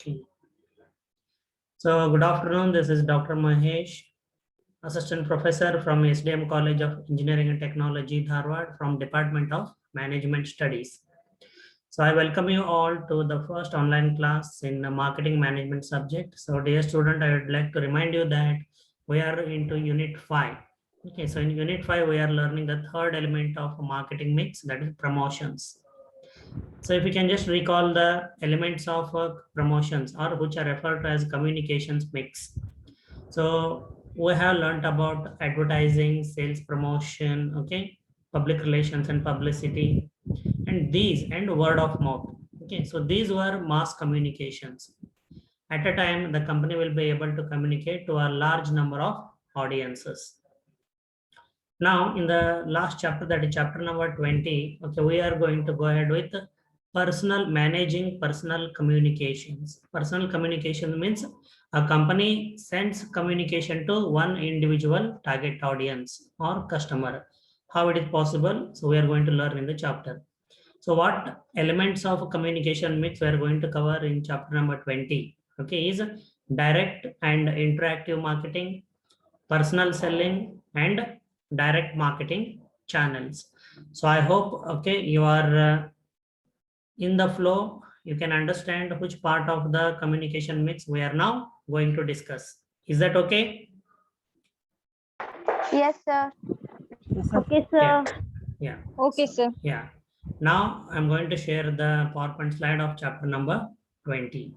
Okay. So good afternoon. This is Dr. Mahesh, Assistant Professor from SDM College of Engineering and Technology, Dharwad, from Department of Management Studies. So I welcome you all to the first online class in the marketing management subject. So dear student, I would like to remind you that we are into Unit 5. Okay, so in Unit 5, we are learning the third element of marketing mix, that is promotions. So if you can just recall the elements of promotions, or which are referred to as communications mix. So we have learned about advertising, sales promotion, okay, public relations and publicity, and these and word of mouth. Okay, so these were mass communications. At a time, the company will be able to communicate to a large number of audiences. Now, in the last chapter, that is chapter number 20, okay, we are going to go ahead with managing personal communications. Personal communication means a company sends communication to one individual target audience or customer. How it is possible? So we are going to learn in the chapter. So what elements of communication mix we are going to cover in chapter number 20? Okay, is direct and interactive marketing, personal selling, and direct marketing channels. So I hope, okay, you are in the flow. You can understand which part of the communication mix we are now going to discuss. Is that okay? Yes, sir. Okay, Yeah. sir. Yeah. Okay, sir. Yeah. Now I'm going to share the PowerPoint slide of chapter number 20.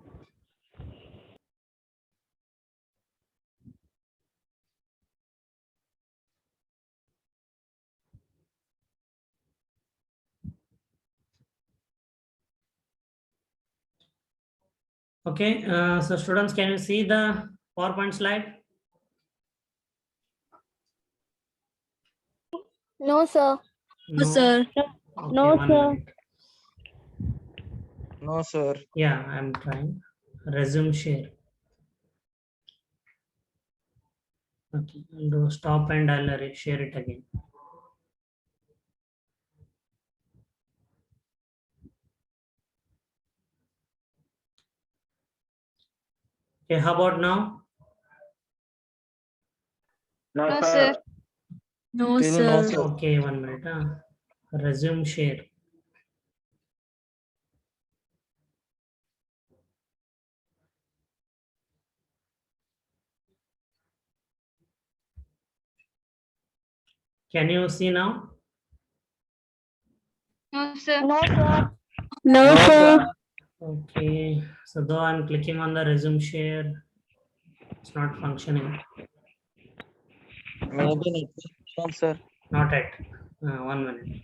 Okay, so students, can you see the PowerPoint slide? No, sir. No, sir. Okay, No, one sir. minute. No, sir. Yeah, I'm trying. Resume share. Okay, I'll do stop and I'll share it again. Okay, how about now? No, No, sir. sir. No, Still no, sir. sir. Okay, one minute. Resume share. Can you see now? No, sir. No, sir. No, No, sir. Okay, so though I'm clicking on the resume share, it's not functioning. Maybe network problem, sir. Not yet. 1 minute.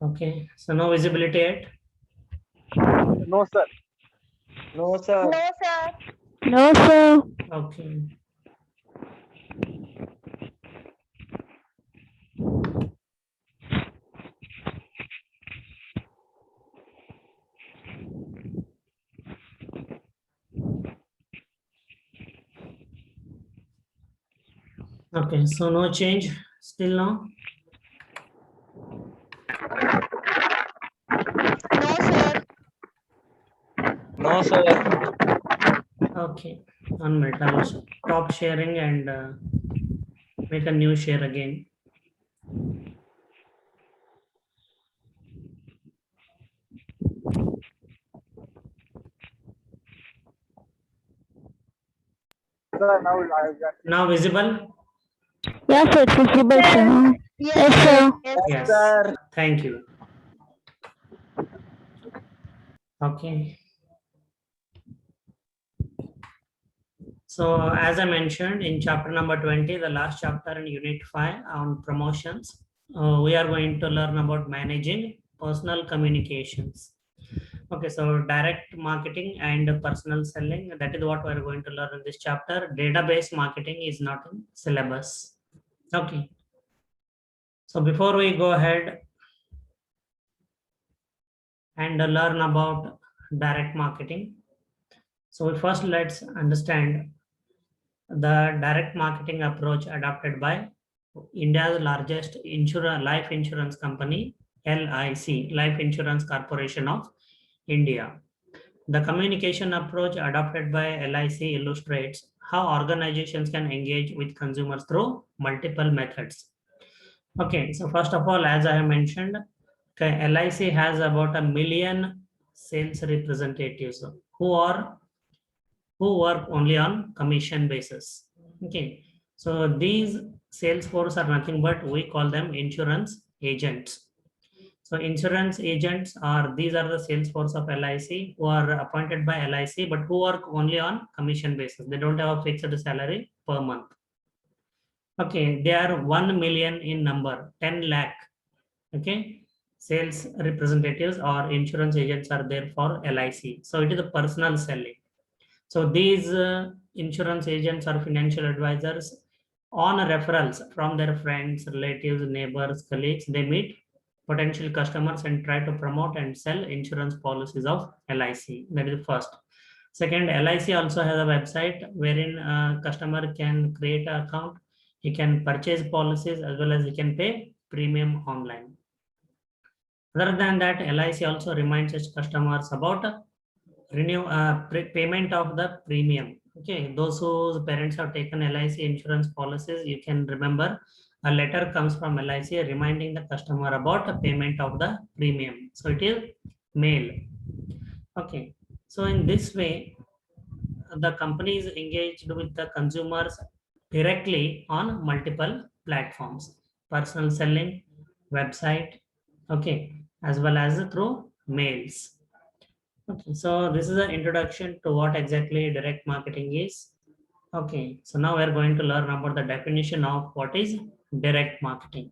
Okay, so no visibility yet. No, sir. No, sir. No, sir. No, sir. Okay. Okay, so no change still now. No, sir. No, sir. Okay, 1 minute. I will stop sharing and make a new share again. Now visible? Yes, it's visible, sir. Yes, sir. Yes. Sir. Thank you. Okay. So as I mentioned in chapter number 20, the last chapter in unit 5 on promotions, we are going to learn about managing personal communications. Okay, so direct marketing and personal selling, that is what we are going to learn in this chapter. Database marketing is not in syllabus. Okay. So before we go ahead and learn about direct marketing, so first let's understand the direct marketing approach adopted by India's largest life insurance company, LIC, Life Insurance Corporation of India. The communication approach adopted by LIC illustrates how organizations can engage with consumers through multiple methods. Okay, so first of all, as I have mentioned, okay, LIC has about 1 million sales representatives who work only on commission basis. Okay, so these sales force are nothing but we call them insurance agents. So insurance agents are, these are the sales force of LIC who are appointed by LIC, but who work only on commission basis. They don't have a fixed salary per month. Okay, they are 1 million in number, 10 lakh. Okay, sales representatives or insurance agents are there for LIC. So it is a personal selling. So these insurance agents or financial advisors, on referrals from their friends, relatives, neighbors, colleagues, they meet potential customers and try to promote and sell insurance policies of LIC. That is first. Second, LIC also has a website wherein a customer can create an account. He can purchase policies as well as he can pay premium online. Other than that, LIC also reminds its customers about payment of the premium. Okay, those whose parents have taken LIC insurance policies, you can remember a letter comes from LIC reminding the customer about the payment of the premium. So it is mail. Okay, so in this way, the company is engaged with the consumers directly on multiple platforms, personal selling, website, okay, as well as through mails. Okay, so this is an introduction to what exactly direct marketing is. Okay, so now we are going to learn about the definition of what is direct marketing.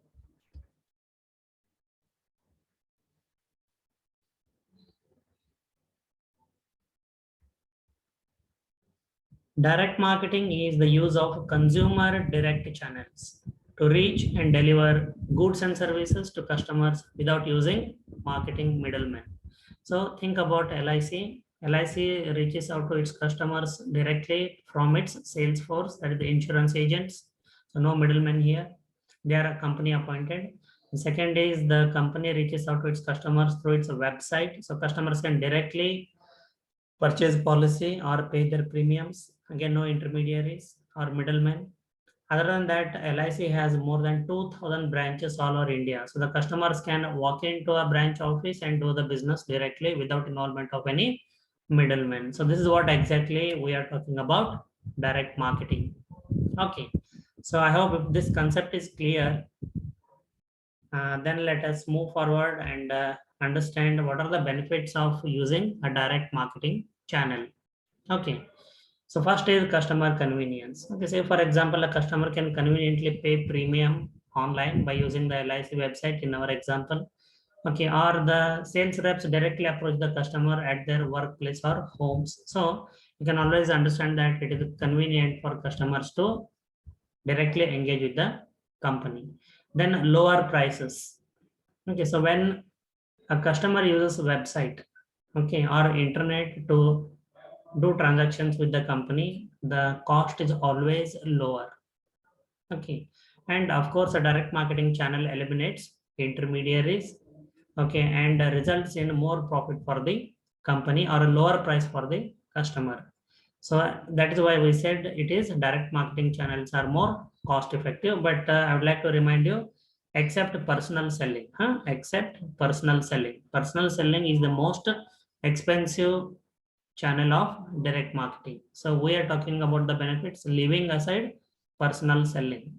Direct marketing is the use of consumer direct channels to reach and deliver goods and services to customers without using marketing middlemen. So think about LIC. LIC reaches out to its customers directly from its sales force, that is the insurance agents. So no middlemen here. They are a company appointed. The second is the company reaches out to its customers through its website. So customers can directly purchase policy or pay their premiums. Again, no intermediaries or middlemen. Other than that, LIC has more than 2,000 branches all over India. So the customers can walk into a branch office and do the business directly without involvement of any middlemen. So this is what exactly we are talking about, direct marketing. Okay, so I hope if this concept is clear, then let us move forward and understand what are the benefits of using a direct marketing channel. Okay, so first is customer convenience. Okay, say for example, a customer can conveniently pay premium online by using the LIC website in our example. Okay, or the sales reps directly approach the customer at their workplace or homes. So you can always understand that it is convenient for customers to directly engage with the company. Then lower prices. Okay, so when a customer uses a website, okay, or internet to do transactions with the company, the cost is always lower. Okay, and of course a direct marketing channel eliminates intermediaries, okay, and results in more profit for the company or a lower price for the customer. So that is why we said it is direct marketing channels are more cost effective. But I would like to remind you, except personal selling, except personal selling. Personal selling is the most expensive channel of direct marketing. So we are talking about the benefits, leaving aside personal selling.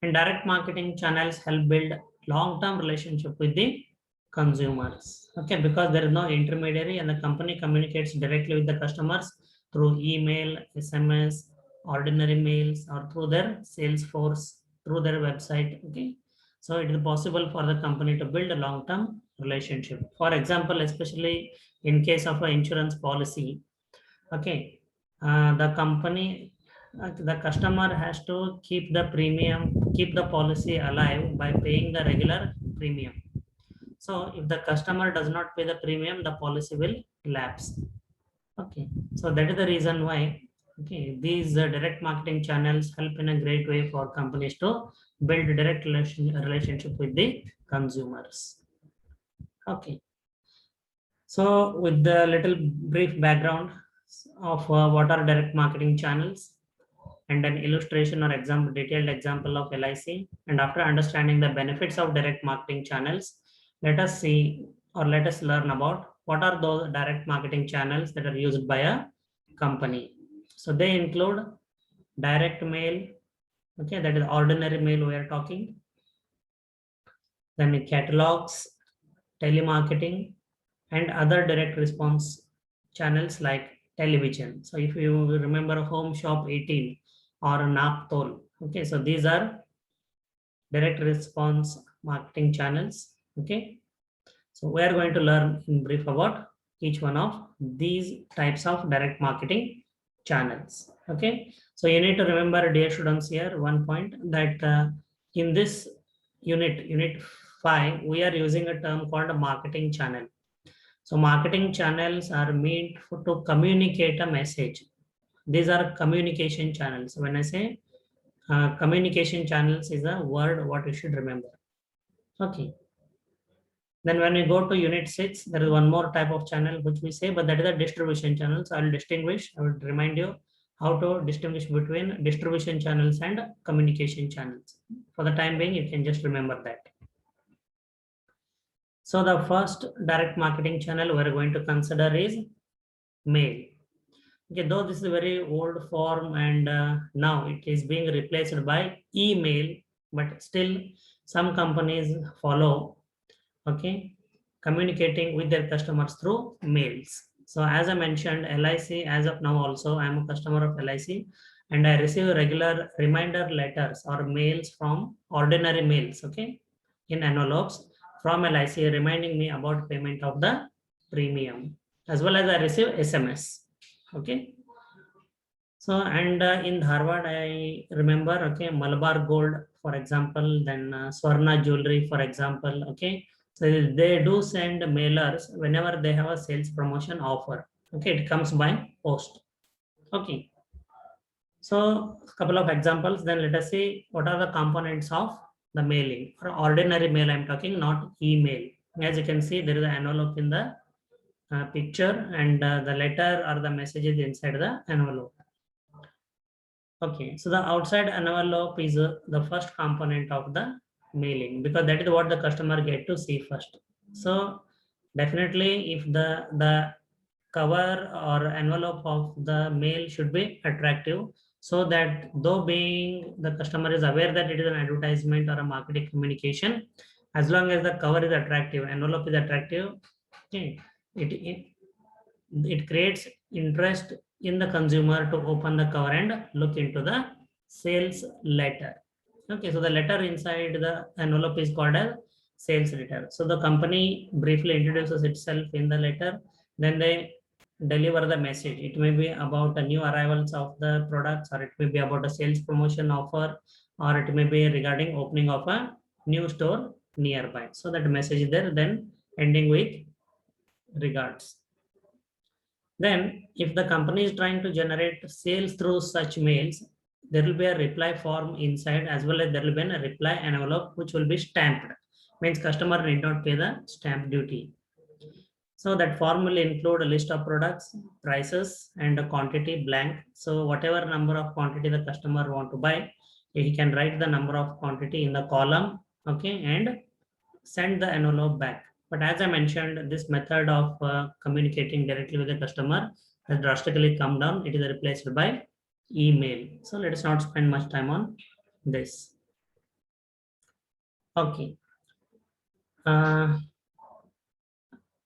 And direct marketing channels help build long-term relationship with the consumers. Okay, because there is no intermediary and the company communicates directly with the customers through email, SMS, ordinary mails, or through their sales force, through their website. Okay, so it is possible for the company to build a long-term relationship. For example, especially in case of an insurance policy, okay, the company, the customer has to keep the premium, keep the policy alive by paying the regular premium. So if the customer does not pay the premium, the policy will lapse. Okay, so that is the reason why Okay, these direct marketing channels help in a great way for companies to build direct relationship with the consumers. Okay, so with the little brief background of what are direct marketing channels and an illustration or example, detailed example of LIC, and after understanding the benefits of direct marketing channels, let us see or let us learn about what are those direct marketing channels that are used by a company. So they include direct mail, okay, that is ordinary mail we are talking, then catalogs, telemarketing, and other direct response channels like television. So if you remember Home Shop 18 or Naptol, okay, so these are direct response marketing channels. Okay, so we are going to learn in brief about each one of these types of direct marketing channels. Okay, so you need to remember, dear students, here one point that in this unit 5, we are using a term called a marketing channel. So marketing channels are meant to communicate a message. These are communication channels. When I say communication channels is a word what you should remember. Okay. Then when we go to unit 6, there is one more type of channel which we say, but that is a distribution channels. I will distinguish, I will remind you how to distinguish between distribution channels and communication channels. For the time being, you can just remember that. So the first direct marketing channel we're going to consider is mail. Okay, though this is a very old form and now it is being replaced by email, but still some companies follow, okay, communicating with their customers through mails. So as I mentioned, LIC, as of now also, I am a customer of LIC and I receive regular reminder letters or mails from ordinary mails, okay, in envelopes from LIC reminding me about payment of the premium, as well as I receive SMS. Okay. So, and in Dharwad, I remember, okay, Malabar Gold, for example, then Swarna Jewelry, for example, okay. So they do send mailers whenever they have a sales promotion offer. Okay, it comes by post. Okay. So a couple of examples, then let us see what are the components of the mailing. For ordinary mail, I'm talking, not email. As you can see, there is an envelope in the picture and the letter or the messages inside the envelope. Okay, so the outside envelope is the first component of the mailing because that is what the customer get to see first. So definitely if the cover or envelope of the mail should be attractive, so that though being the customer is aware that it is an advertisement or a marketing communication, as long as the cover is attractive, envelope is attractive, okay, it creates interest in the consumer to open the cover and look into the sales letter. Okay, so the letter inside the envelope is called a sales letter. So the company briefly introduces itself in the letter, then they deliver the message. It may be about the new arrivals of the products, or it may be about a sales promotion offer, or it may be regarding opening of a new store nearby. So that message is there, then ending with regards. Then if the company is trying to generate sales through such mails, there will be a reply form inside, as well as there will be a reply envelope which will be stamped. Means customer need not pay the stamp duty. So that form will include a list of products, prices, and a quantity blank. So whatever number of quantity the customer want to buy, he can write the number of quantity in the column, okay, and send the envelope back. But as I mentioned, this method of communicating directly with the customer has drastically come down. It is replaced by email. So let us not spend much time on this. Okay.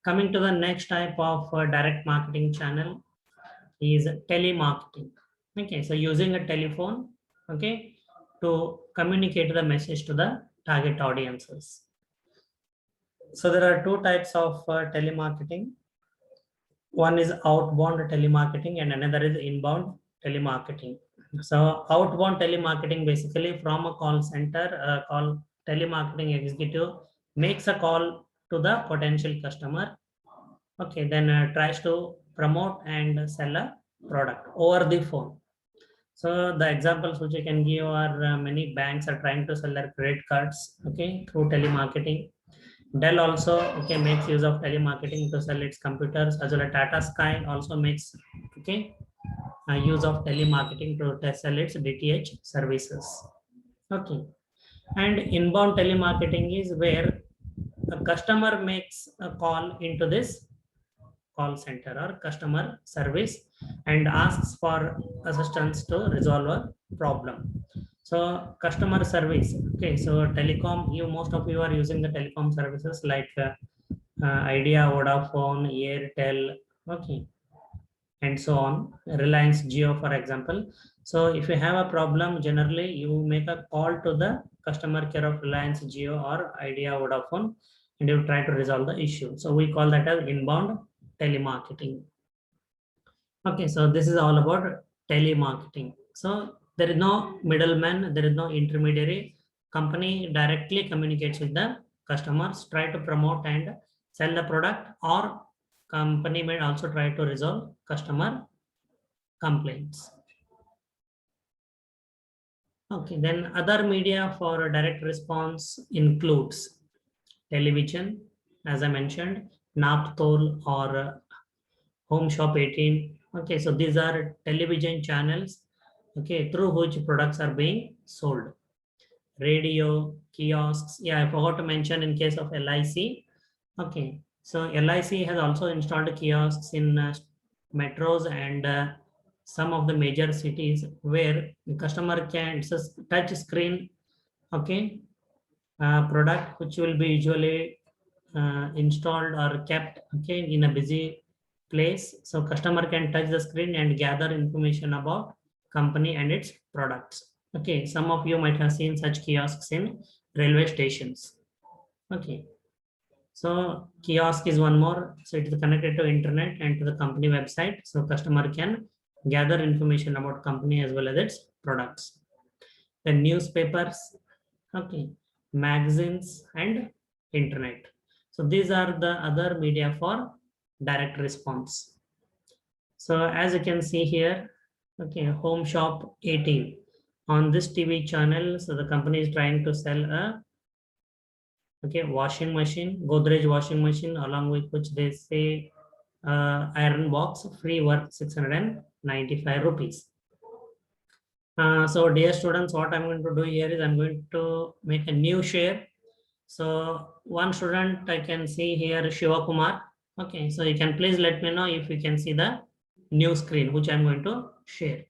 Coming to the next type of direct marketing channel is telemarketing. Okay, so using a telephone, okay, to communicate the message to the target audiences. So there are two types of telemarketing. One is outbound telemarketing and another is inbound telemarketing. So outbound telemarketing basically from a call center, call telemarketing executive makes a call to the potential customer. Okay, then tries to promote and sell a product over the phone. So the examples which I can give are many banks are trying to sell their credit cards, okay, through telemarketing. Dell also, okay, makes use of telemarketing to sell its computers, as well as Tata Sky also makes, okay, use of telemarketing to sell its DTH services. Okay, and inbound telemarketing is where a customer makes a call into this call center or customer service and asks for assistance to resolve a problem. So customer service, okay, so telecom, you most of you are using the telecom services like Idea, Vodafone, Airtel, okay, and so on, Reliance Jio, for example. So if you have a problem, generally you make a call to the customer care of Reliance Jio or Idea, Vodafone, and you try to resolve the issue. So we call that as inbound telemarketing. Okay, so this is all about telemarketing. So there is no middleman, there is no intermediary. Company directly communicates with the customers, try to promote and sell the product, or company may also try to resolve customer complaints. Okay, then other media for direct response includes television, as I mentioned, Naptol or Home Shop 18. Okay, so these are television channels, okay, through which products are being sold. Radio, kiosks. Yeah, I forgot to mention in case of LIC. Okay, so LIC has also installed kiosks in metros and some of the major cities where the customer can, it's a touch screen, okay, product which will be usually installed or kept, okay, in a busy place. So customer can touch the screen and gather information about company and its products. Okay, some of you might have seen such kiosks in railway stations. Okay, so kiosk is one more. So it is connected to internet and to the company website. So customer can gather information about company as well as its products. The newspapers, okay, magazines and internet. So these are the other media for direct response. So as you can see here, okay, Home Shop 18 on this TV channel. So the company is trying to sell a, okay, washing machine, Godrej washing machine, along with which they say iron box free worth 695 rupees. So dear students, what I'm going to do here is I'm going to make a new share. So one student I can see here, Shiva Kumar. Okay, so you can please let me know if you can see the new screen, which I'm going to share.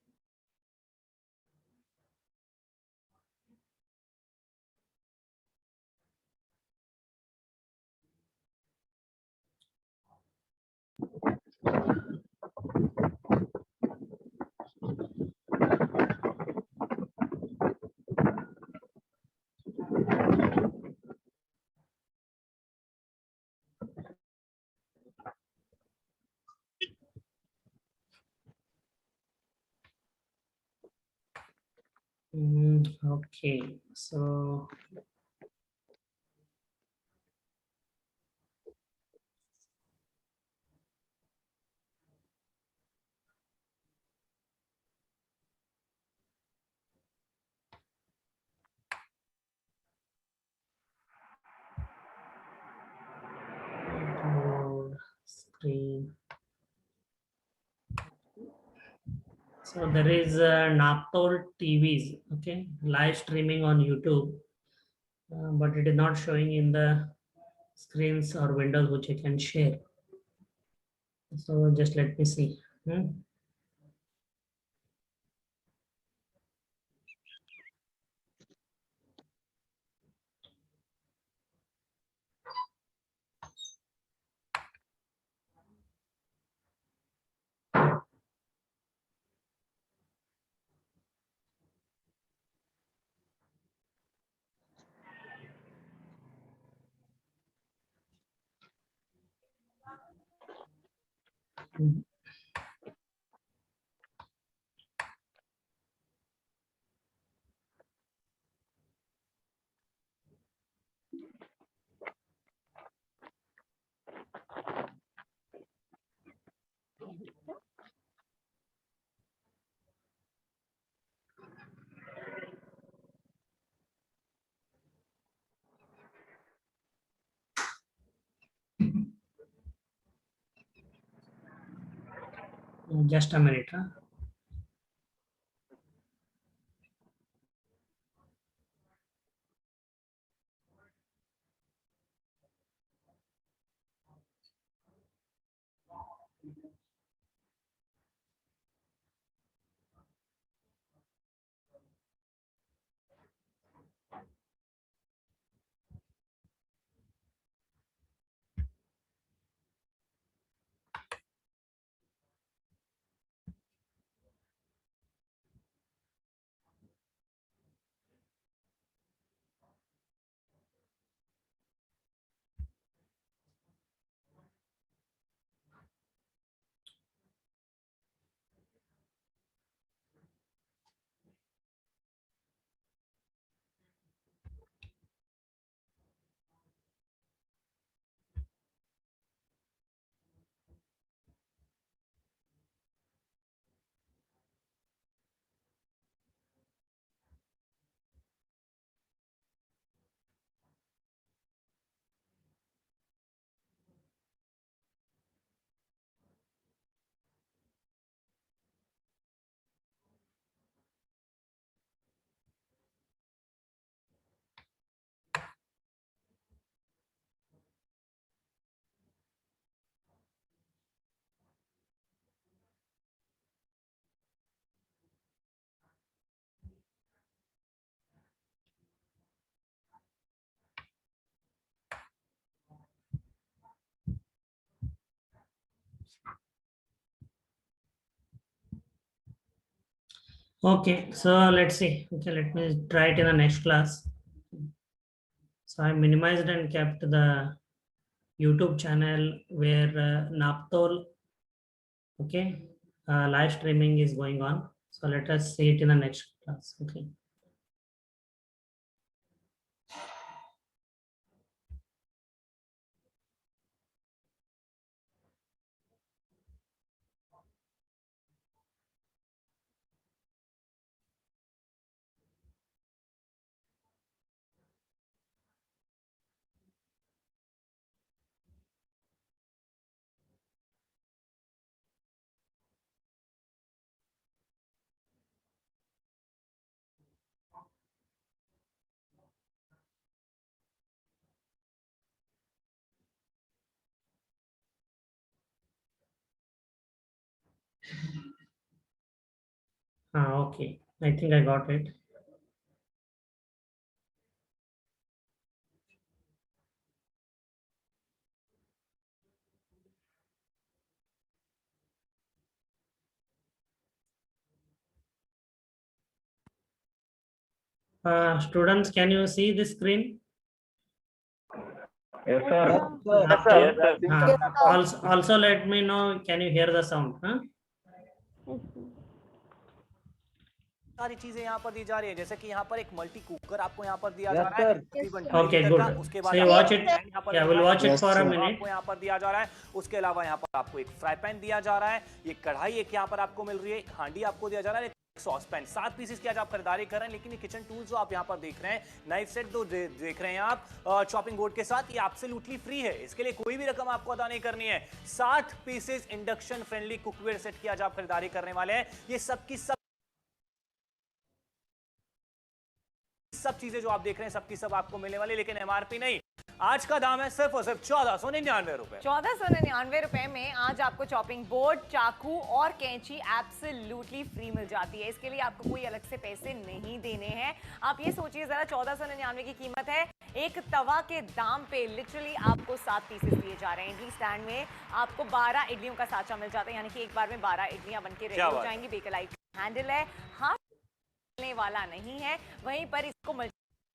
Okay, so screen. So there is Naptol TVs, okay, live streaming on YouTube, but it is not showing in the screens or windows which I can share. So just let me see. Just a minute. Huh? Okay, so let's see. Okay, let me try it in the next class. So I minimized and kept the YouTube channel where Naptol, okay, live streaming is going on. So let us see it in the next class. Okay. Okay. I think I got it. Students, can you see the screen? Yes, sir. Yes, sir. Yes, sir. Also let me know, can you hear the sound? Huh? सारी चीजें यहाँ पर दी जा रही है, जैसे कि यहाँ पर एक मल्टी कुकर आपको यहाँ पर दिया Yes, जा रहा है sir. तकरीबन Okay, 2.5 good. लीटर का। उसके बाद So you आपको watch it. pan यहाँ पर Yeah, दिया we'll जा रहा watch है, it for a Tawa minute. आपको यहाँ पर दिया जा रहा है। उसके अलावा यहाँ पर आपको एक फ्राई पैन दिया जा रहा है, ये कढ़ाई एक यहाँ पर आपको मिल रही है, एक हांडी आपको दिया जा रहा है, एक सॉस पैन। 7 पीसेस की आज आप खरीदारी कर रहे हैं, लेकिन ये किचन टूल्स जो आप यहाँ पर देख रहे हैं, नाइफ सेट जो देख रहे हैं आप चॉपिंग बोर्ड के साथ, ये एब्सोल्युटली फ्री है। इसके लिए कोई भी रकम आपको अदा नहीं करनी है। 60 pieces induction friendly cookware set की आज आप खरीदारी करने वाले हैं। ये सबकी सब चीजें जो आप देख रहे हैं सबकी सब आपको मिलने वाली, लेकिन एमआरपी नहीं। आज का दाम है सिर्फ और सिर्फ 1499 रुपए। 1499 रुपए में आज आपको चॉपिंग बोर्ड, चाकू और कैंची एब्सोल्युटली फ्री मिल जाती है। इसके लिए आपको कोई अलग से पैसे नहीं देने हैं। आप ये सोचिए जरा, 1499 की कीमत है। एक तवा के दाम पे लिटरली आपको 7 पीसेस दिए जा रहे हैं। इडली स्टैंड में आपको 12 इडलियों का साचा मिल जाता है, यानी कि एक बार में 12 इडलियां बनके रेडी हो जाएंगी। बेकलाइट हैंडल है, हाथ वाला नहीं है। वहीं पर इसको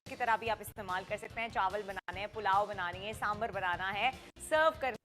की तरह भी आप इस्तेमाल कर सकते हैं। चावल बनाने हैं, पुलाव बनानी है, सांभर बनाना है, सर्व कर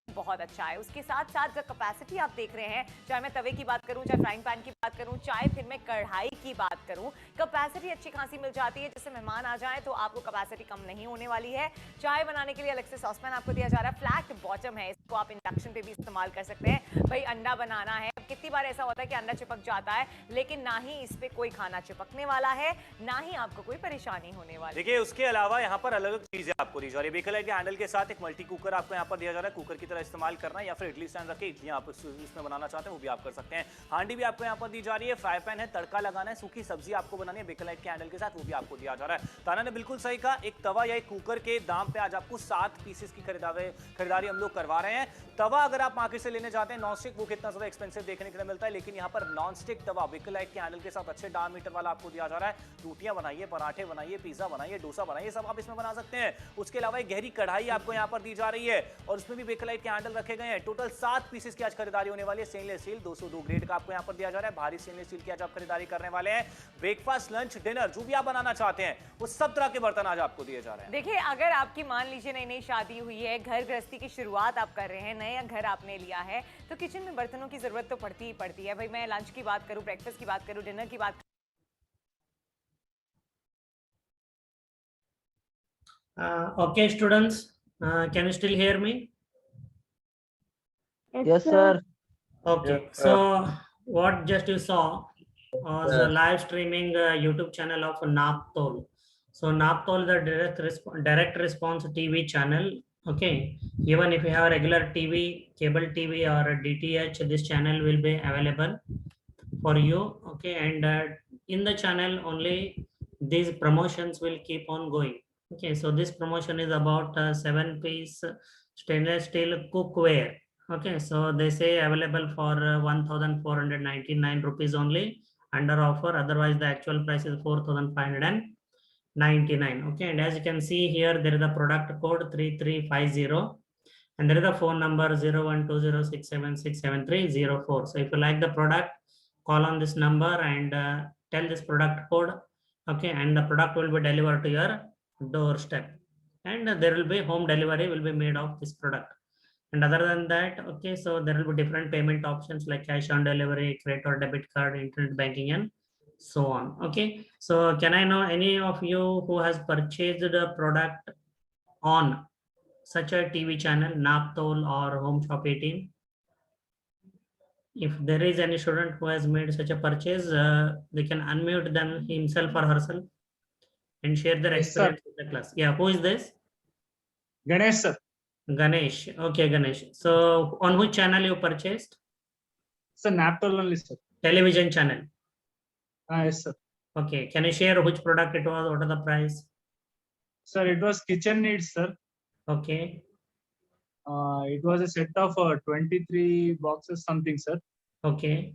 बहुत अच्छा है। उसके साथ साथ जो कैपेसिटी आप देख रहे हैं, चाहे मैं तवे की बात करूं, चाहे फ्राइंग पैन की बात करूं, चाहे फिर मैं कढ़ाई की बात करूं, कैपेसिटी अच्छी खासी मिल जाती है। जैसे मेहमान आ जाए तो आपको कैपेसिटी कम नहीं होने वाली है। चाय बनाने के लिए अलग से सॉस पैन आपको दिया जा रहा है, फ्लैट बॉटम है, इसको आप इंडक्शन पे भी इस्तेमाल कर सकते हैं। भाई अंडा बनाना है, कितनी बार ऐसा होता है कि अंडा चिपक जाता है, लेकिन ना ही इस पे कोई खाना चिपकने वाला है, ना ही आपको कोई परेशानी होने वाली। देखिए उसके अलावा यहाँ पर अलग अलग चीजें आपको दी जा रही है। बेकलाइट के हैंडल के साथ एक मल्टी कुकर आपको यहाँ पर दिया जा रहा है, कुकर की तरह इस्तेमाल करना है, या फिर इडली स्टैंड रख के इडली आप इसमें बनाना चाहते हैं वो भी आप कर सकते हैं। हांडी भी आपको यहाँ पर दी जा रही है, फ्राई पैन है, तड़का लगाना है, सूखी सब्जी आपको बनानी है बेकलाइट के हैंडल के साथ, वो भी आपको दिया जा रहा है। ताना ने बिल्कुल सही कहा, एक तवा या एक कुकर के दाम पे आज आपको 7 पीसेस की खरीदारी हम लोग करवा रहे हैं। तवा अगर आप मार्केट से लेने जाते हैं नॉन स्टिक, वो कितना ज्यादा एक्सपेंसिव देखने के लिए मिलता है, लेकिन यहाँ पर नॉन स्टिक तवा बेकलाइट के हैंडल के साथ अच्छे डायमीटर वाला आपको दिया जा रहा है। रोटियां बनाइए, पराठे बनाइए, पिज्जा बनाइए, डोसा बनाइए, सब आप इसमें बना सकते हैं। उसके अलावा एक गहरी कढ़ाई आपको यहाँ पर दी जा रही है और उसमें भी बेकलाइट के हैंडल रखे गए हैं। टोटल 7 पीसेस की आज खरीदारी होने वाली है। स्टेनलेस स्टील 202 ग्रेड का आपको यहाँ पर दिया जा रहा है। भारी स्टेनलेस स्टील की आज आप खरीदारी करने वाले हैं। ब्रेकफास्ट, लंच, डिनर जो भी आप बनाना चाहते हैं वो सब तरह के बर्तन आज आपको दिए जा रहे हैं। देखिए, अगर आपकी मान लीजिए नई नई शादी हुई है, घर गृहस्थी की शुरुआत आप कर रहे हैं, नया घर आपने लिया है, तो किचन में बर्तनों की जरूरत तो पड़ती ही पड़ती है। भाई मैं लंच की बात करूं, ब्रेकफास्ट की बात करूं, डिनर की बात Okay, students, can you still hear me? Yes, sir. Okay, so what just you saw was the live streaming YouTube channel of Naptol. So Naptol is a direct response TV channel. Okay, even if you have a regular TV, cable TV or a DTH, this channel will be available for you. Okay, and in the channel only these promotions will keep on going. Okay, so this promotion is about 7-piece stainless steel cookware. Okay, so they say available for 1,499 rupees only under offer. Otherwise, the actual price is 4,599. Okay, and as you can see here, there is a product code 3350, and there is a phone number 0120676730. So if you like the product, call on this number and tell this product code. Okay, and the product will be delivered to your doorstep, and there will be home delivery will be made of this product. And other than that, okay, so there will be different payment options like cash on delivery, credit or debit card, internet banking, and so on. Okay, so can I know any of you who has purchased a product on such a TV channel, Naptol or Home Shop 18? If there is any student who has made such a purchase, they can unmute them himself or herself and share their Yes, sir. experience with the class. Yeah, who is this? Ganesh, sir. Ganesh. Okay, Ganesh. So on which channel you purchased? Sir, Naptol only, sir. Television channel. Yes, sir. Okay, can you share which product it was? What are the price? Sir, it was kitchen needs, sir. Okay, It was a set of 23 boxes, something, sir. okay,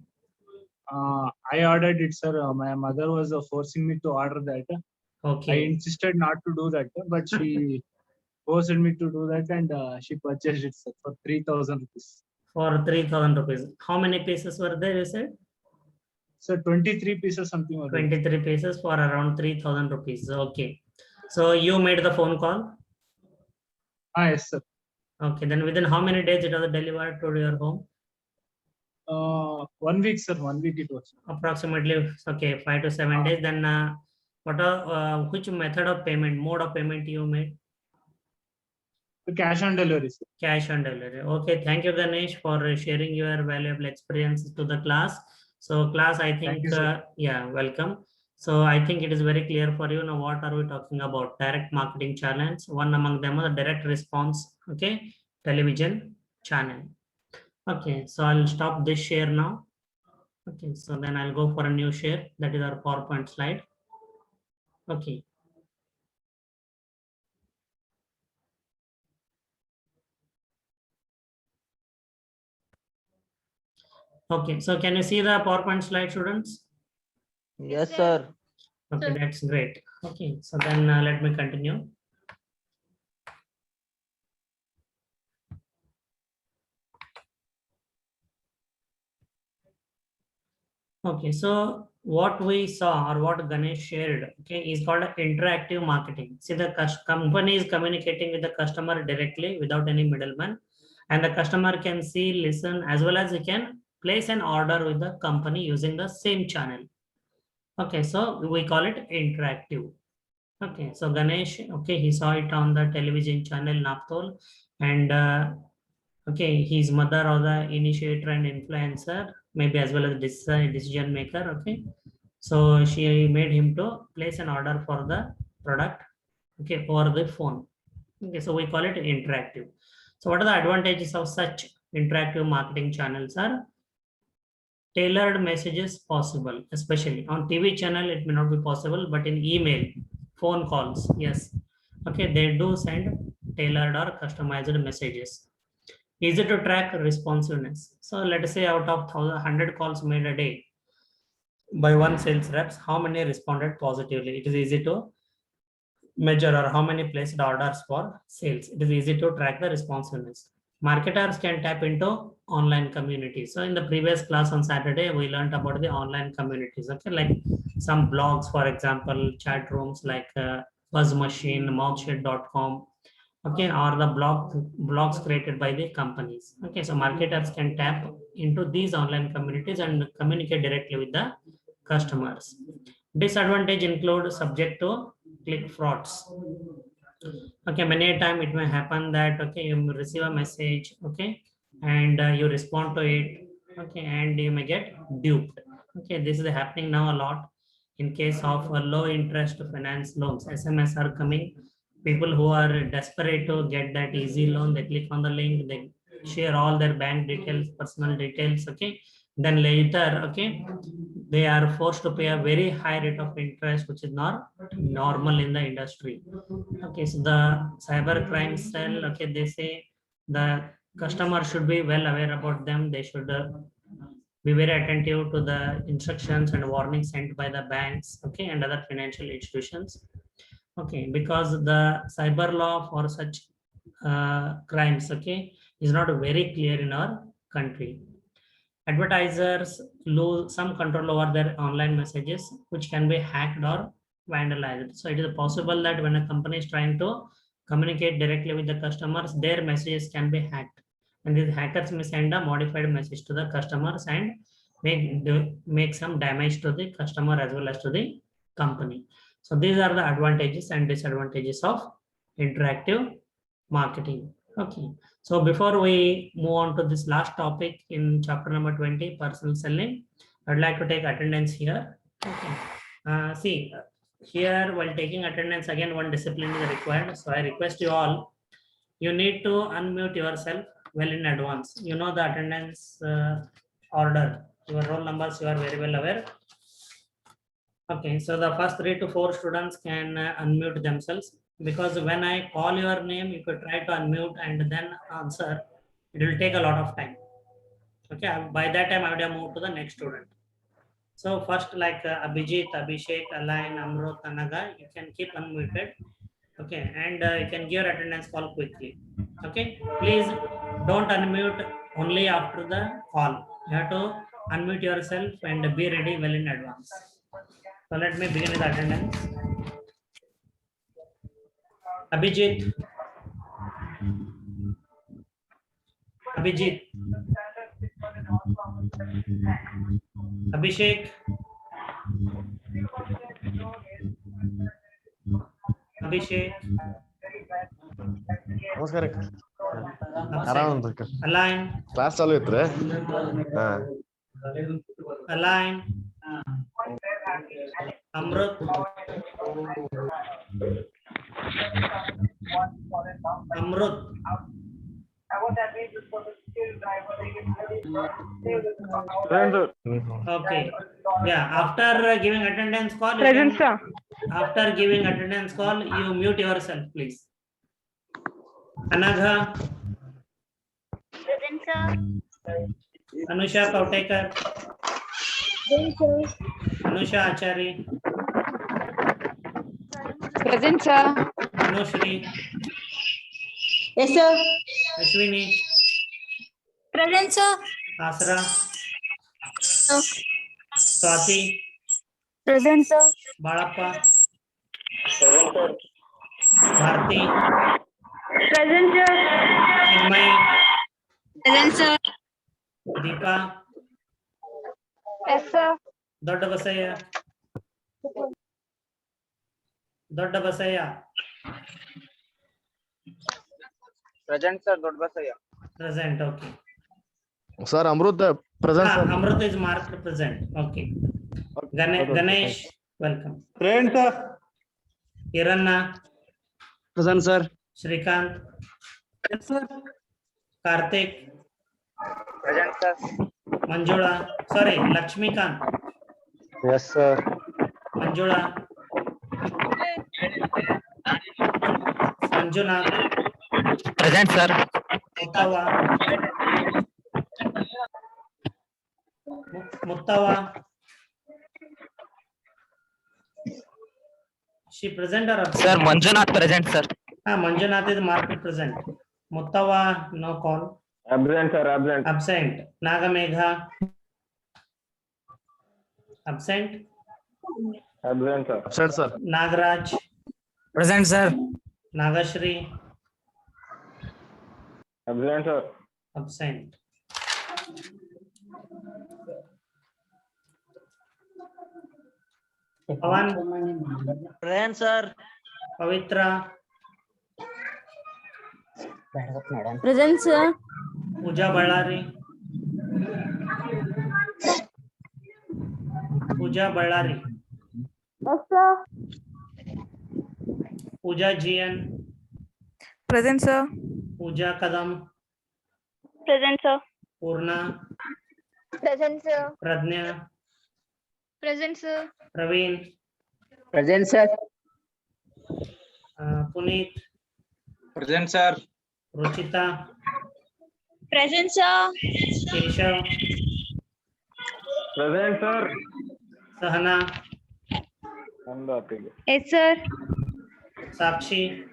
I ordered it, sir. My mother was forcing me to order that. I okay, insisted not to do that, but she forced me to do that, and she purchased it, sir, for 3,000 rupees. for 3,000 rupees. How many pieces were there, you said? Sir, 23 pieces, something like that. 23 pieces for around 3,000 rupees. Okay, so you made the phone call. Yes, sir. Okay, then within how many days it was delivered to your home? 1 week, sir. 1 week it was. Approximately, okay, 5 to 7 days. Then what are which method of payment, mode of payment you made? Cash on delivery, sir. Cash on delivery. Okay, thank you, Ganesh, for sharing your valuable experience to the class. So class, I think, you, sir. yeah, welcome. So I think it is very clear for you. Now, what are we talking about? Direct marketing channels. One among them is a direct response, okay, television channel. Okay, so I'll stop this share now. Okay, so then I'll go for a new share. That is our PowerPoint slide. Okay. Okay, so can you see the PowerPoint slide, students? Yes, sir. Okay, that's great. Okay, so then let me continue. Okay, so what we saw or what Ganesh shared, okay, is called interactive marketing. See, the company is communicating with the customer directly without any middleman, and the customer can see, listen, as well as he can place an order with the company using the same channel. Okay, so we call it interactive. Okay, so Ganesh, okay, he saw it on the television channel Naptol, and okay, his mother or the initiator and influencer, maybe as well as decision maker. Okay, so she made him to place an order for the product, okay, over the phone. Okay, so we call it interactive. So what are the advantages of such interactive marketing channels? Are tailored messages possible, especially on TV channel it may not be possible, but in email, phone calls, yes, okay, they do send tailored or customized messages. Easy to track responsiveness. So let us say out of 100 calls made a day by one sales reps, how many responded positively? It is easy to measure, or how many placed orders for sales. It is easy to track the responsiveness. Marketers can tap into online communities. So in the previous class on Saturday, we learned about the online communities. Okay, like some blogs, for example, chat rooms like Buzz Machine, Mouthshed.com. Okay, or the blogs created by the companies. Okay, so marketers can tap into these online communities and communicate directly with the customers. Disadvantage include subject to click frauds. Okay, many a time it may happen that okay, you receive a message, okay, and you respond to it, okay, and you may get duped. Okay, this is happening now a lot in case of low interest finance loans. SMS are coming. People who are desperate to get that easy loan, they click on the link, they share all their bank details, personal details, okay, then later, okay, they are forced to pay a very high rate of interest, which is not normal in the industry. Okay, so the cyber crime cell, okay, they say the customer should be well aware about them. They should be very attentive to the instructions and warnings sent by the banks, okay, and other financial institutions. Okay, because the cyber law for such crimes, okay, is not very clear in our country. Advertisers lose some control over their online messages, which can be hacked or vandalized. So it is possible that when a company is trying to communicate directly with the customers, their messages can be hacked, and these hackers may send a modified message to the customers and make some damage to the customer as well as to the company. So these are the advantages and disadvantages of interactive marketing. Okay, so before we move on to this last topic in chapter number 20, personal selling, I'd like to take attendance here. Okay. See, here while taking attendance, again, one discipline is required. So I request you all, you need to unmute yourself well in advance. You know the attendance order, your roll numbers, you are very well aware. Okay, so the first 3 to 4 students can unmute themselves, because when I call your name, if you try to unmute and then answer, it will take a lot of time. Okay, by that time I would have moved to the next student. So first, like Abhijit, Abhishek, Alain, Amrut, Anaga, you can keep unmuted. Okay, and you can give your attendance call quickly. Okay, please don't unmute only after the call. You have to unmute yourself and be ready well in advance. So let me begin with attendance. Abhijit. Abhijit. Abhishek. Abhishek. ನಮಸ್ಕಾರ ಆರಾಮ್ Alain. Class ಚಾಲು ಐತ್ರಿ Alain. Amrut. Amrut. Okay. Yeah. After giving attendance call, Present, sir. After giving attendance call, you mute yourself, please. Anagha. Present, sir. Anusha Kautekar. Present, sir. Anusha Achari. Present, sir. Anushri. Yes, sir. Ashwini. Present, sir. Asra. Swati. Present, sir. Balappa. Bharti. Present, sir. Chinmay. Present, sir. Deepa. Yes, sir. Dodda Basaya. Dodda Basaya. Present, sir. Dodda Basaya. Present. Okay. Sir Amrit present sir Amrut is marked present. Okay. Ganesh, welcome. Present, sir. Hiranna. Present, sir. Shrikant. Yes, sir. Karthik, Present, sir. Manjula, sorry, Lakshmikant, Yes, sir. Manjula, Manjunath, Present, sir. Muttawa, Muttawa. She present or absent? Sir, Manjunath present, sir. Manjunath is marked present. Muttawa, no call. Absent, sir. Absent. Absent. Nagamegha. Absent. Absent, sir. Absent, sir. Nagraj. Present, sir. Nagashri. Absent, sir. Absent. Pawan. Present, sir. Pavitra. Present, sir. Pooja Ballari. Pooja Ballari. Yes, sir. Pooja GN. Present, sir. Pooja Kadam. Present, sir. Purna. Present, sir. Pradnya. Present, sir. Praveen. Present, sir. Puneet. Present, sir. Ruchita. Present, sir. Keshav. Present, sir. Sahana. Yes, sir. Sakshi.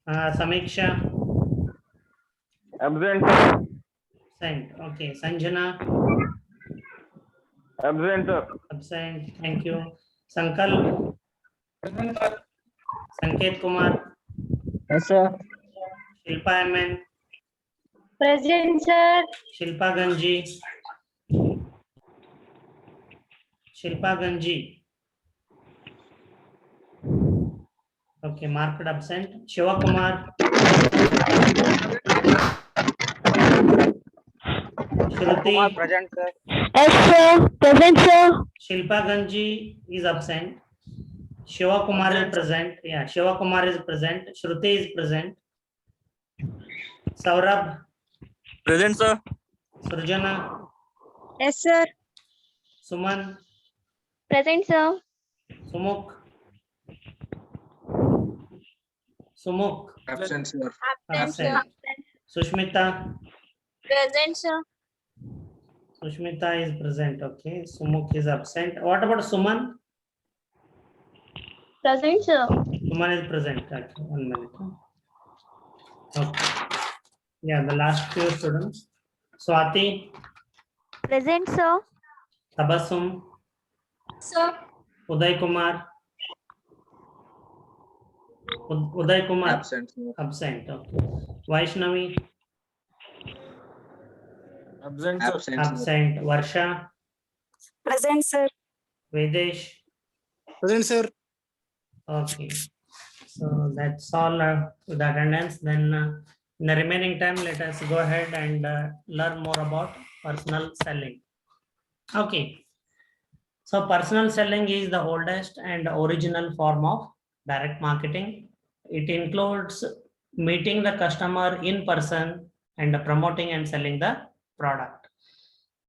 Samiksha. Absent, sir. Absent. Okay. Sanjana. Absent, sir. Absent. Thank you. Sankalp. Sanket Kumar. Yes, sir. Shilpa MN. Present, sir. Shilpa Ganji. Shilpa Ganji. Okay, marked absent. Shiva Kumar. Shruti. Present, sir. Yes, sir. Present, sir. Shilpa Ganji is absent. Shiva Kumar is present. Yeah, Shiva Kumar is present. Shruti is present. Saurabh. Present, sir. Surjana. Yes, sir. Suman. Present, sir. Sumukh. Sumukh. Absent, sir. Absent. Sushmita. Present, sir. Sushmita is present. Okay. Sumukh is absent. What about Suman? Present, sir. Suman is present. Okay, 1 minute. Okay. Yeah, the last few students. Swati, Present, sir. Tabassum, Sir. Uday Kumar. Uday Kumar. Absent, sir. Absent. Okay. Vaishnavi. Absent, sir. Absent. Varsha. Present, sir. Vedesh. Present, sir. Okay. So that's all with the attendance. Then in the remaining time, let us go ahead and learn more about personal selling. Okay. So personal selling is the oldest and original form of direct marketing. It includes meeting the customer in person and promoting and selling the product.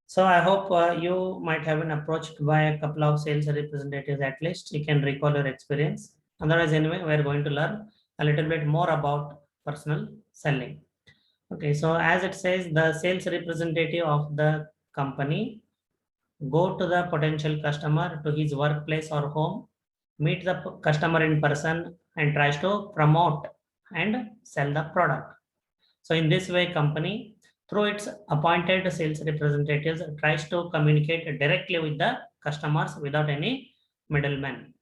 So I hope you might have been approached by a couple of sales representatives at least. You can recall your experience. Otherwise, anyway, we're going to learn a little bit more about personal selling. Okay, so as it says, the sales representative of the company go to the potential customer to his workplace or home, meet the customer in person and tries to promote and sell the product. So in this way, company through its appointed sales representatives tries to communicate directly with the customers without any middleman.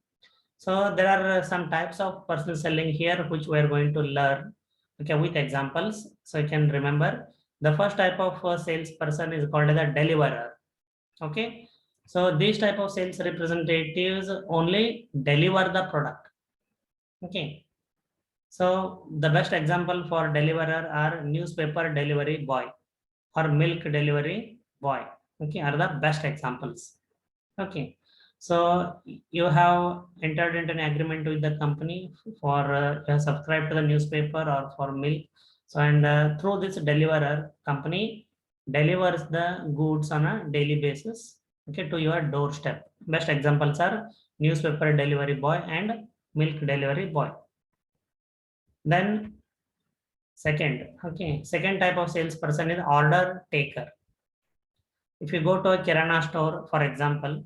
So there are some types of personal selling here which we are going to learn, okay, with examples. So you can remember the first type of salesperson is called as a deliverer. Okay, so these type of sales representatives only deliver the product. Okay, so the best example for deliverer are newspaper delivery boy or milk delivery boy. Okay, are the best examples. Okay, So you have entered into an agreement with the company for you have subscribed to the newspaper or for milk. So and through this deliverer, company delivers the goods on a daily basis, okay, to your doorstep. Best examples are newspaper delivery boy and milk delivery boy. Then second type of salesperson is order taker. If you go to a kirana store, for example,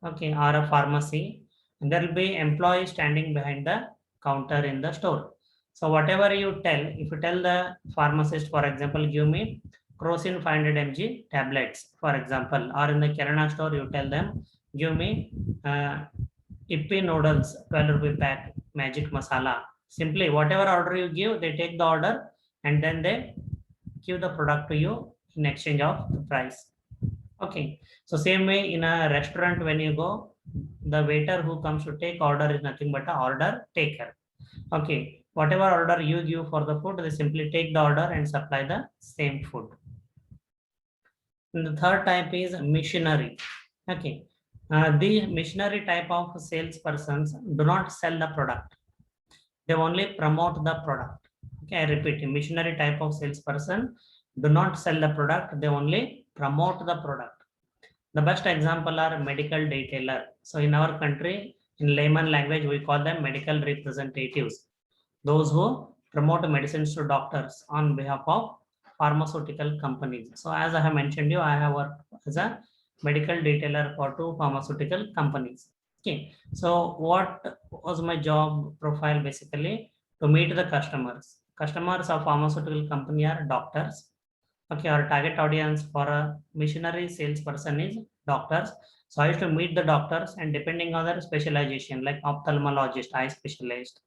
okay, or a pharmacy, there will be employees standing behind the counter in the store. So whatever you tell, if you tell the pharmacist, for example, give me Crocin 500 mg tablets, for example, or in the kirana store, you tell them, give me Ippi noodles 12 rupee pack, magic masala. Simply whatever order you give, they take the order and then they give the product to you in exchange of the price. Okay, so same way in a restaurant, when you go, the waiter who comes to take order is nothing but a order taker. Okay, whatever order you give for the food, they simply take the order and supply the same food. And the third type is missionary. Okay, the missionary type of salespersons do not sell the product, they only promote the product. Okay, I repeat, missionary type of salesperson do not sell the product, they only promote the product. The best example are medical detailer. So in our country, in layman language, we call them medical representatives, those who promote medicines to doctors on behalf of pharmaceutical companies. So as I have mentioned you, I have worked as a medical detailer for 2 pharmaceutical companies. Okay, so what was my job profile? Basically, to meet the customers. Customers of pharmaceutical company are doctors. Okay, our target audience for a missionary salesperson is doctors. So I used to meet the doctors, and depending on their specialization, like ophthalmologist, eye specialist,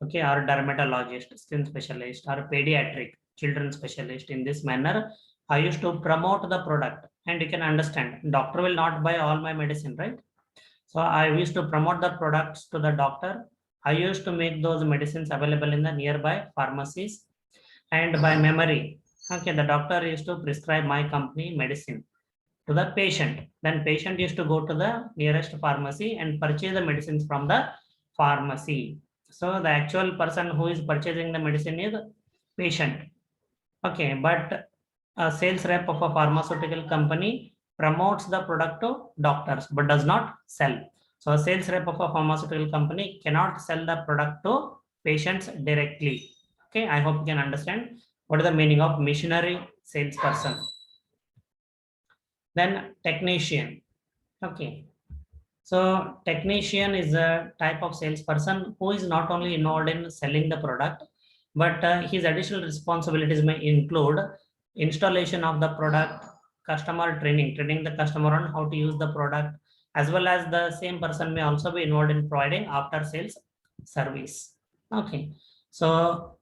okay, or dermatologist, skin specialist, or pediatric, children specialist. In this manner, I used to promote the product. And you can understand, doctor will not buy all my medicine, right? So I used to promote the products to the doctor. I used to make those medicines available in the nearby pharmacies, and by memory, okay, the doctor used to prescribe my company medicine to the patient. Then patient used to go to the nearest pharmacy and purchase the medicines from the pharmacy. So the actual person who is purchasing the medicine is patient. Okay, but a sales rep of a pharmaceutical company promotes the product to doctors but does not sell. So a sales rep of a pharmaceutical company cannot sell the product to patients directly. Okay, I hope you can understand what is the meaning of missionary salesperson. Then technician. Okay, so technician is a type of salesperson who is not only involved in selling the product, but his additional responsibilities may include installation of the product, customer training the customer on how to use the product, as well as the same person may also be involved in providing after sales service. Okay, so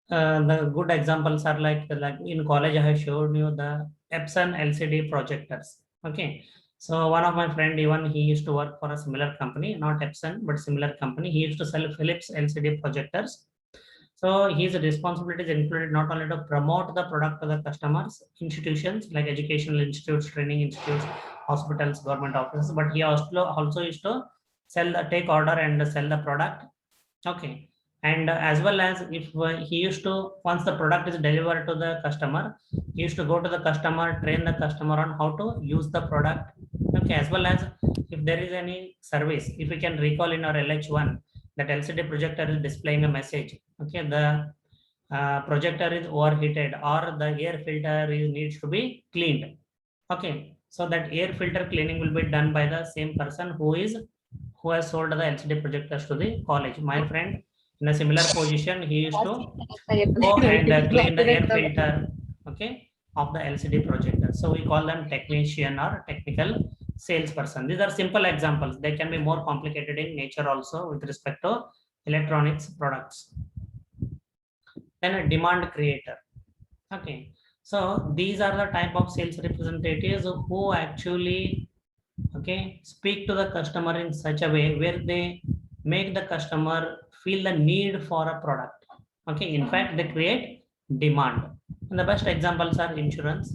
the good examples are like in college, I have showed you the Epson LCD projectors. Okay, so one of my friend, even he used to work for a similar company, not Epson, but similar company. He used to sell Philips LCD projectors. So his responsibilities included not only to promote the product to the customers, institutions like educational institutes, training institutes, hospitals, government offices, but he also used to take order and sell the product. Okay, and as well as if he used to, once the product is delivered to the customer, he used to go to the customer, train the customer on how to use the product. Okay, as well as if there is any service, if we can recall in our LH1, that LCD projector is displaying a message. Okay, the projector is overheated or the air filter needs to be cleaned. Okay, so that air filter cleaning will be done by the same person who has sold the LCD projectors to the college. My friend, in a similar position, he used to go and clean the air filter, okay, of the LCD projector. So we call them technician or technical salesperson. These are simple examples. They can be more complicated in nature also with respect to electronics products. Then a demand creator. Okay, so these are the type of sales representatives who actually, okay, speak to the customer in such a way where they make the customer feel the need for a product. Okay, in fact, they create demand. And the best examples are insurance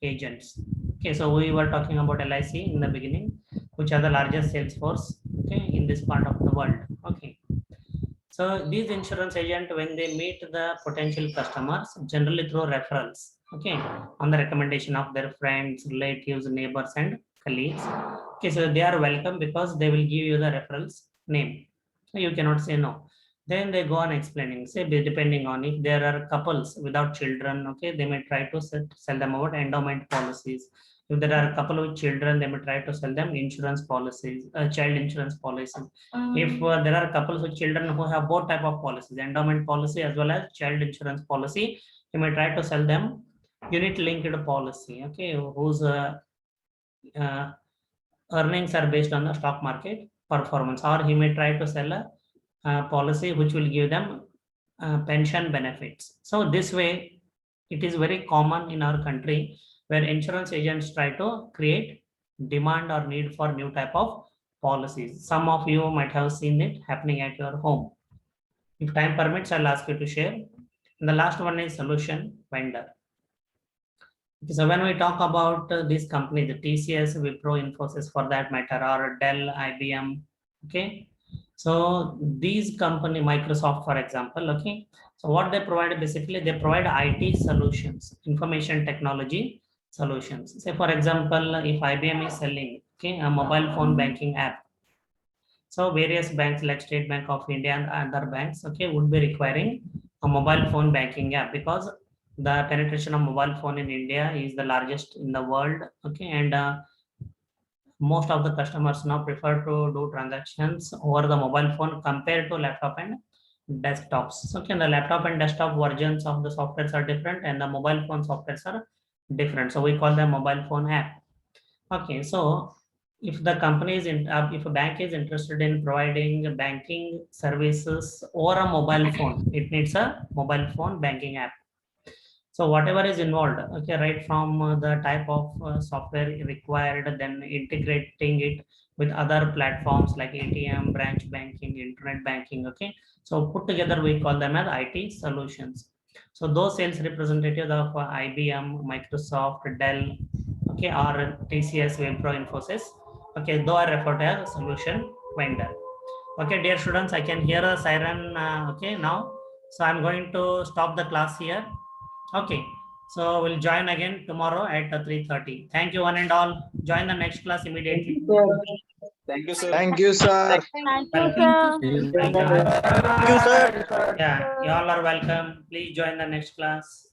agents. Okay, so we were talking about LIC in the beginning. which are the largest sales force, okay, in this part of the world. Okay. So these insurance agent, when they meet the potential customers, generally through referrals, okay, on the recommendation of their friends, relatives, neighbors, and colleagues. Okay, so they are welcome because they will give you the referrals name. So you cannot say no. Then they go on explaining, say depending on if there are couples without children, okay, they may try to sell them about endowment policies. If there are a couple with children, they may try to sell them insurance policies, child insurance policies. If there are couples with children who have both type of policies, endowment policy as well as child insurance policy, you may try to sell them unit linked policy, okay, whose earnings are based on the stock market performance, or he may try to sell a policy which will give them pension benefits. So this way, it is very common in our country where insurance agents try to create demand or need for new type of policies. Some of you might have seen it happening at your home. If time permits, I'll ask you to share. And the last one is solution vendor. Okay, so when we talk about this company, the TCS, Wipro, Infosys for that matter, or Dell, IBM, okay. So these company, Microsoft, for example, okay. So what they provide, basically, they provide IT solutions, information technology solutions. Say, for example, if IBM is selling, okay, a mobile phone banking app, so various banks like State Bank of India and other banks, okay, would be requiring a mobile phone banking app because the penetration of mobile phone in India is the largest in the world, okay, and most of the customers now prefer to do transactions over the mobile phone compared to laptop and desktops. Okay, the laptop and desktop versions of the softwares are different, and the mobile phone softwares are different. So we call them mobile phone app. Okay, so if the company is if a bank is interested in providing banking services over a mobile phone, it needs a mobile phone banking app. So whatever is involved, okay, right from the type of software required, then integrating it with other platforms like ATM, branch banking, internet banking, okay. So put together, we call them as IT solutions. So those sales representatives of IBM, Microsoft, Dell, okay, or TCS, Wipro, Infosys, okay, those are referred as solution vendor. Okay, dear students, I can hear a siren, okay, now. So I'm going to stop the class here. Okay, so we'll join again tomorrow at 3:30. Thank you one and all. Join the next class immediately. Thank you, sir. Thank you, sir. Thank you, sir. Thank you, sir. Yeah, you all are welcome. Please join the next class.